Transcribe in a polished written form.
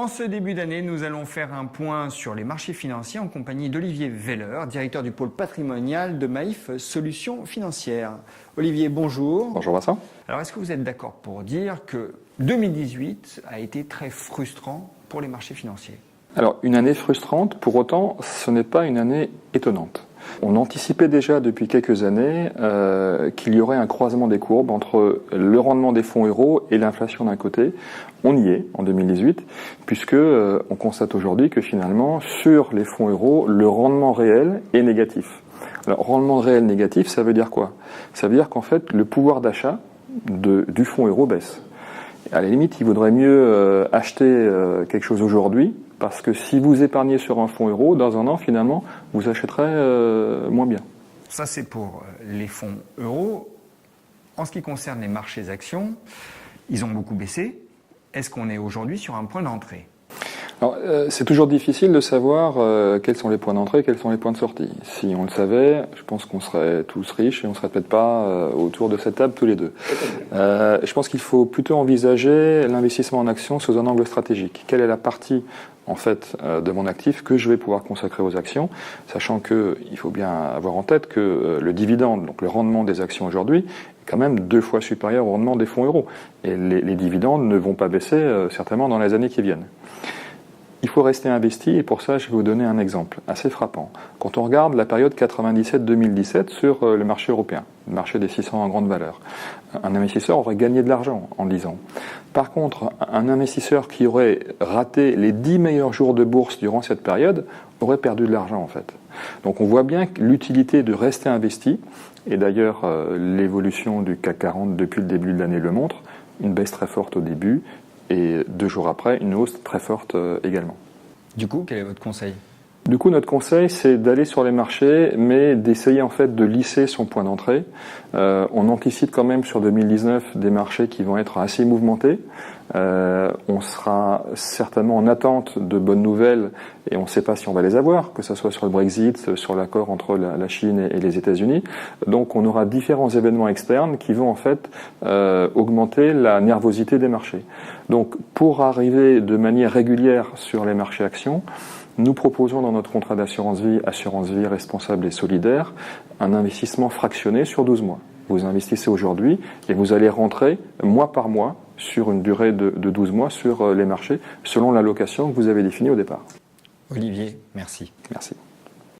En ce début d'année, nous allons faire un point sur les marchés financiers en compagnie d'Olivier Weller, directeur du pôle patrimonial de Maïf Solutions Financières. Olivier, bonjour. Bonjour Vincent. Alors, est-ce que vous êtes d'accord pour dire que 2018 a été très frustrant pour les marchés financiers? Alors, une année frustrante, pour autant, ce n'est pas une année étonnante. On anticipait déjà depuis quelques années qu'il y aurait un croisement des courbes entre le rendement des fonds euros et l'inflation d'un côté. On y est en 2018, puisque on constate aujourd'hui que finalement, sur les fonds euros, le rendement réel est négatif. Alors, rendement réel négatif, ça veut dire quoi? Ça veut dire qu'en fait, le pouvoir d'achat du fonds euro baisse. À la limite, il vaudrait mieux acheter quelque chose aujourd'hui, parce que si vous épargnez sur un fonds euro, dans un an, finalement, vous achèterez moins bien. Ça, c'est pour les fonds euros. En ce qui concerne les marchés actions, ils ont beaucoup baissé. Est-ce qu'on est aujourd'hui sur un point d'entrée? Alors, c'est toujours difficile de savoir quels sont les points d'entrée, quels sont les points de sortie. Si on le savait, je pense qu'on serait tous riches et on ne serait peut-être pas autour de cette table tous les deux. Je pense qu'il faut plutôt envisager l'investissement en actions sous un angle stratégique. Quelle est la partie en fait de mon actif que je vais pouvoir consacrer aux actions, sachant que il faut bien avoir en tête que le dividende, donc le rendement des actions aujourd'hui, est quand même 2 fois supérieur au rendement des fonds euros. Et les dividendes ne vont pas baisser certainement dans les années qui viennent. Il faut rester investi et pour ça, je vais vous donner un exemple assez frappant. Quand on regarde la période 97-2017 sur le marché européen, le marché des 600 en grande valeur, un investisseur aurait gagné de l'argent en lisant. Par contre, un investisseur qui aurait raté les 10 meilleurs jours de bourse durant cette période aurait perdu de l'argent en fait. Donc on voit bien l'utilité de rester investi, et d'ailleurs l'évolution du CAC 40 depuis le début de l'année le montre, une baisse très forte au début, et 2 jours après, une hausse très forte également. Du coup, quel est votre conseil? Du coup, notre conseil, c'est d'aller sur les marchés, mais d'essayer en fait de lisser son point d'entrée. On anticipe quand même sur 2019 des marchés qui vont être assez mouvementés. On sera certainement en attente de bonnes nouvelles et on ne sait pas si on va les avoir, que ce soit sur le Brexit, sur l'accord entre la Chine et les États-Unis. Donc on aura différents événements externes qui vont en fait augmenter la nervosité des marchés. Donc pour arriver de manière régulière sur les marchés actions, nous proposons dans notre contrat d'assurance vie responsable et solidaire, un investissement fractionné sur 12 mois. Vous investissez aujourd'hui et vous allez rentrer mois par mois sur une durée de 12 mois sur les marchés selon l'allocation que vous avez définie au départ. Olivier, merci. Merci.